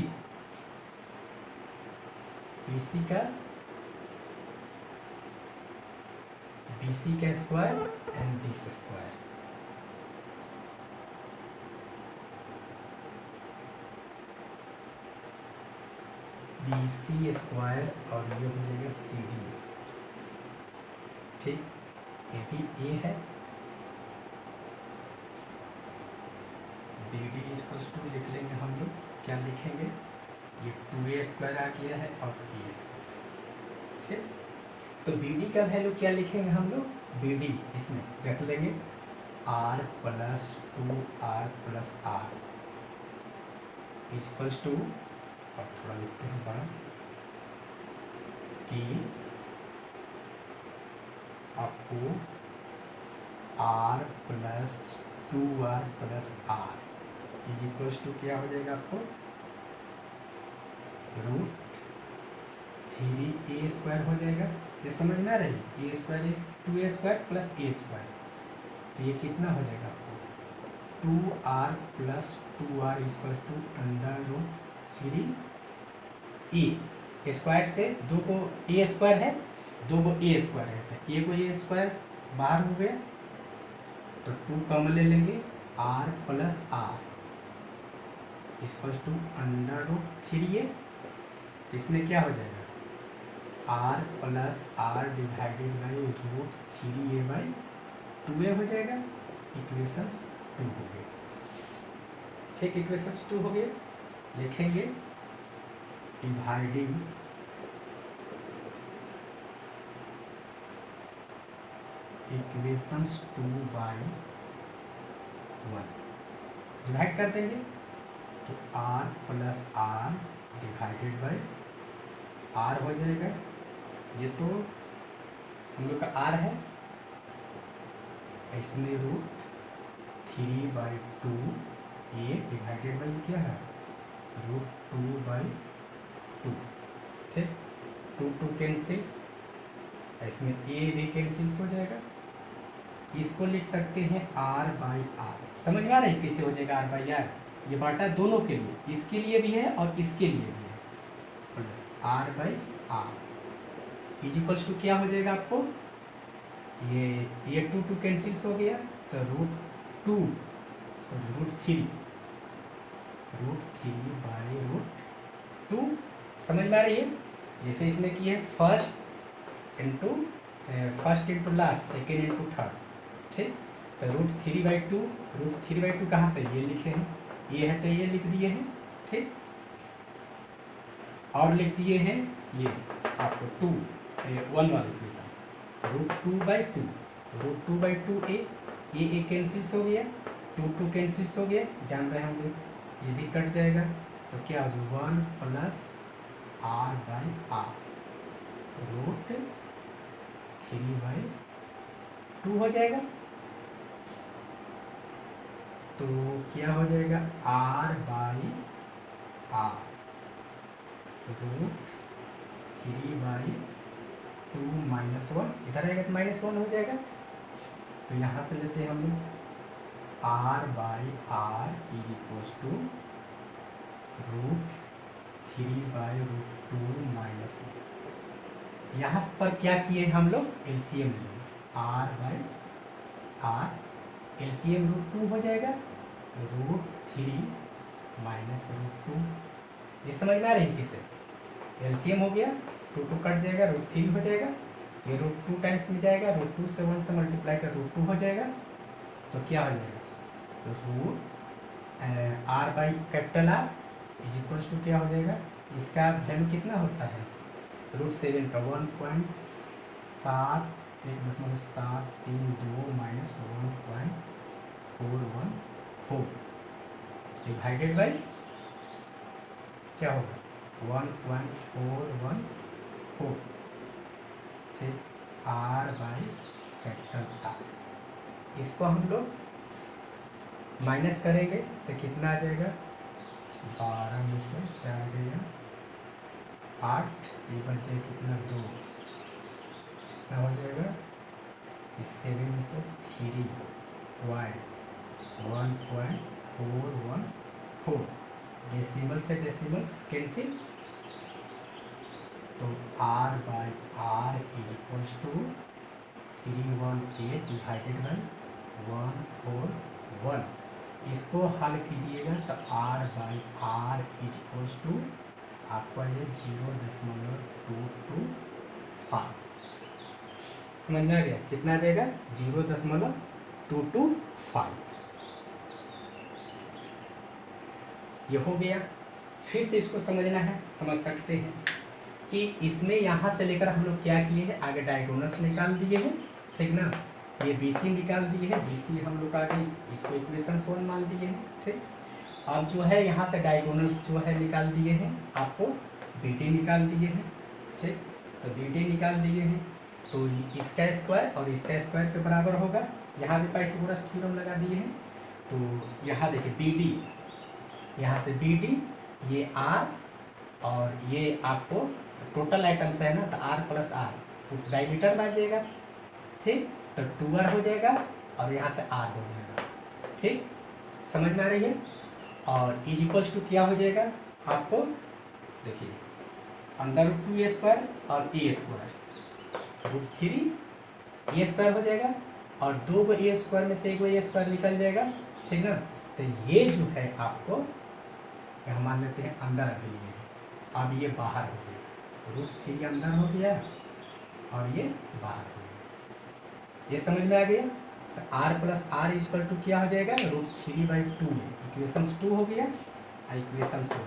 का square and this square. B C square और ये हो जाएगा सी डी स्क्वायर। ठीक, ये भी ए है। बी डी इक्वल्स टू लिख लेंगे हम लोग, क्या लिखेंगे, ये 2a स्क्वायर आ गया है और ए स्क्वायर। ठीक, तो बी डी का वैल्यू क्या लिखेंगे हम लोग, बी डी इसमें रख लेंगे r plus 2r plus R equals to, और थोड़ा लिखते हैं बड़ा, कि आपको r plus 2r plus R is equals to क्या हो जाएगा आपको, √3a स्क्वायर हो जाएगा। ये समझ में आ रही है, ए square 2a square plus A square, तो ये कितना हो जाएगा आपको 2r plus 2r equal to √3a square से दो को ए स्क्वायर है, दो को ए स्क्वायर है, तो ए को ए स्क्वायर बाहर हो गया, तो 2 कॉमन ले लेंगे, r plus R equal to √3a। इसमें क्या हो जाएगा, r plus R divided by √3a by 2a हो जाएगा। इक्वेशंस 2 हो गए। ठीक, इक्वेशंस 2 हो गए। लिखेंगे डिवाइडिंग इक्वेशंस 2 बाई 1, डिवाइड कर देंगे, तो r plus R divided by r हो जाएगा। ये तो हम लोग का r है, इसमें √3/2a डिवाइडेड बाई क्या है, √2/2। ठीक, 2 कैंसिल्स, इसमें a भी कैंसिल्स हो जाएगा। इसको लिख सकते हैं r/r। समझ में आ रहा है किससे हो जाएगा r/r, ये बाटा दोनों के लिए, इसके लिए भी है और इसके लिए भी है, plus r/r is equals to क्या हो जाएगा आपको, ये 2 कैंसिल्स हो गया, तो √3/√2 समझ में आ रही है। जैसे इसमें किए first into last, second into third. ठीक, तो √3/2 कहाँ से, ये लिखे हैं, ये है तो ये लिख दिए हैं। ठीक, और लिख दिए हैं ये आपको 1 वाले इक्वेशन, √2/2 ए कैंसिल्स हो गया, 2 कैंसिल्स हो गया, जान रहे होंगे, ये भी कट जाएगा, तो क्या हो जाएगा 1 प्लस r/r √3/2 हो जाएगा। तो क्या हो जाएगा r/r √3/2 -1, इधर आएगा तो -1 हो जाएगा। तो यहाँ से लेते हैं हम लोग r/r इज इक्वल्स टू √3/√2 -1। यहाँ पर क्या किए हम लोग, एलसीएम लिए, r/r एलसीएम √2 हो जाएगा, √3 -√2। ये समझ में आ रही है किसे, एलसीएम हो गया, 2 कट जाएगा, √3 हो जाएगा, ये √2 टाइम्स में जाएगा, √2 से 1 से मल्टीप्लाई कर √2 हो जाएगा। तो क्या हो जाएगा, r/R इज इक्वल्स टू क्या हो जाएगा, इसका वैल्यू कितना होता है, √7 का 1.732 -1.414 डिवाइडेड बाई क्या होगा 1.414। ठीक, r/R। इसको हम लोग माइनस करेंगे तो कितना आ जाएगा, 12 में से 4 गया 8, ये बचे कितना 2, कितना हो जाएगा, इस 7 में से 3.1.414, डेसिमल से डेसिमल कैंसिल, तो r by r is equals to 318 divided by 141। इसको हल कीजिएगा तो r by r is equals to आपका ये 0.225 समझ में आ गया, कितना आ जाएगा 0.225। ये हो गया। फिर से इसको समझना है, समझ सकते हैं कि इसमें यहाँ से लेकर हम लोग क्या किए हैं, आगे डायगोनल्स निकाल दिए हैं, ठीक ना, ये BC निकाल दिए हैं, BC हम लोग आगे इसको इक्वेशन 1 मान दिए हैं, ठीक। अब जो है यहाँ से डायगोनल्स जो है निकाल दिए हैं, आपको BD निकाल दिए हैं, ठीक। तो BD निकाल दिए हैं तो इसका स्क्वायर और इसका स्क्वायर के बराबर होगा। यहाँ भी पाइथागोरस थ्योरम लगा दिए हैं, तो यहाँ देखिए BD, यहाँ से BD, ये R और ये आपको टोटल आइटम्स है ना, तो R प्लस R, तो डायमीटर बच जाएगा, ठीक। तो 2R हो जाएगा और यहाँ से R हो जाएगा, ठीक, समझ में आ रही है। और इज इक्वल्स टू क्या हो जाएगा आपको, देखिए √2a² और a² √3 a² हो जाएगा और 2 को a² में से 1 को a² निकल जाएगा, ठीक ना। तो ये जो है आपको यहाँ मान लेते हैं अंदर आ गई है, अब ये बाहर हो गया, √3 अंदर हो गया और ये बाहर हो गया, ये समझ में आ गया। तो r plus r equal to क्या हो जाएगा, √3/2, इक्वेशन 2 हो गया और इक्वेशन 1।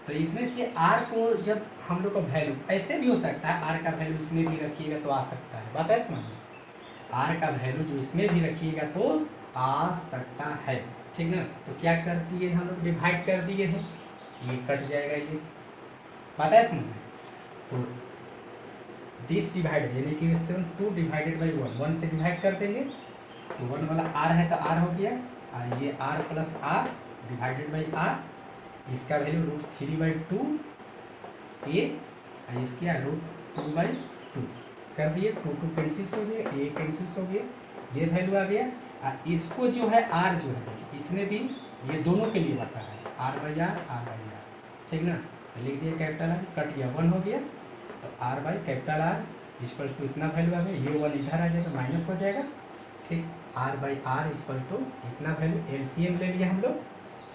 तो इसमें से r को जब हम लोग को वैल्यू ऐसे भी हो सकता है, r का वैल्यू इसमें भी रखिएगा तो आ सकता है, बात है समझ में, r का वैल्यू जो इसमें भी रखिएगा तो आ सकता है, ठीक ना। तो क्या कर दिए हम लोग, डिवाइड कर दिए हैं, ये कट जाएगा, ये बात है समझ में। तो दिस डिवाइड यानी कि 2 डिवाइडेड बाई 1 से डिवाइड कर देंगे तो 1 वाला r है तो r हो गया और ये r plus r divided by r, इसका वैल्यू √3/2 ये और इसके √2/2 कर दिए, 2 कैंसिल हो गया, ये कैंसिल हो गया, ये वैल्यू आ गया। और इसको जो है r जो है इसमें भी ये दोनों के लिए आता है, r/r, r/r, ठीक ना। तो लिख दिया कैपिटल R, कट गया 1 हो गया, तो r/R इक्वल टू इतना वैल्यू आ गया, ये 1 इधर आ जाएगा माइनस हो जाएगा, ठीक। r/R इक्वल टू इतना वैल्यू, LCM ले लिया हम लोग,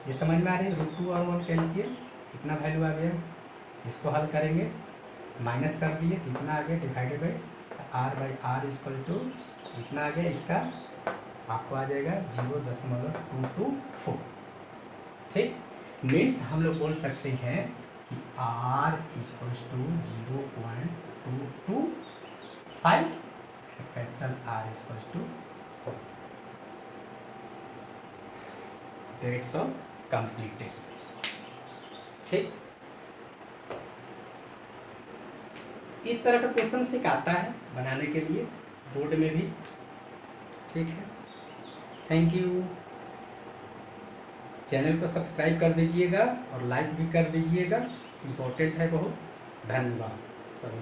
ये समझ में आ रही है, √2 और 1 का LCM, इतना वैल्यू आ गया। इसको हल करेंगे, माइनस कर दिए, कितना आ गया divided by r/R equal to इतना आ गया, इसका आपको आ जाएगा 0.224, ठीक। मीन्स हम लोग बोल सकते हैं कि r equal to 0.225, capital R equal to that's of completed, ठीक। इस तरह का क्वेश्चन सिखाता है बनाने के लिए बोर्ड में भी, ठीक है। Thank you. चैनल को सब्सक्राइब कर दीजिएगा और लाइक भी कर दीजिएगा, इम्पोर्टेंट है बहुत। धन्यवाद सभी।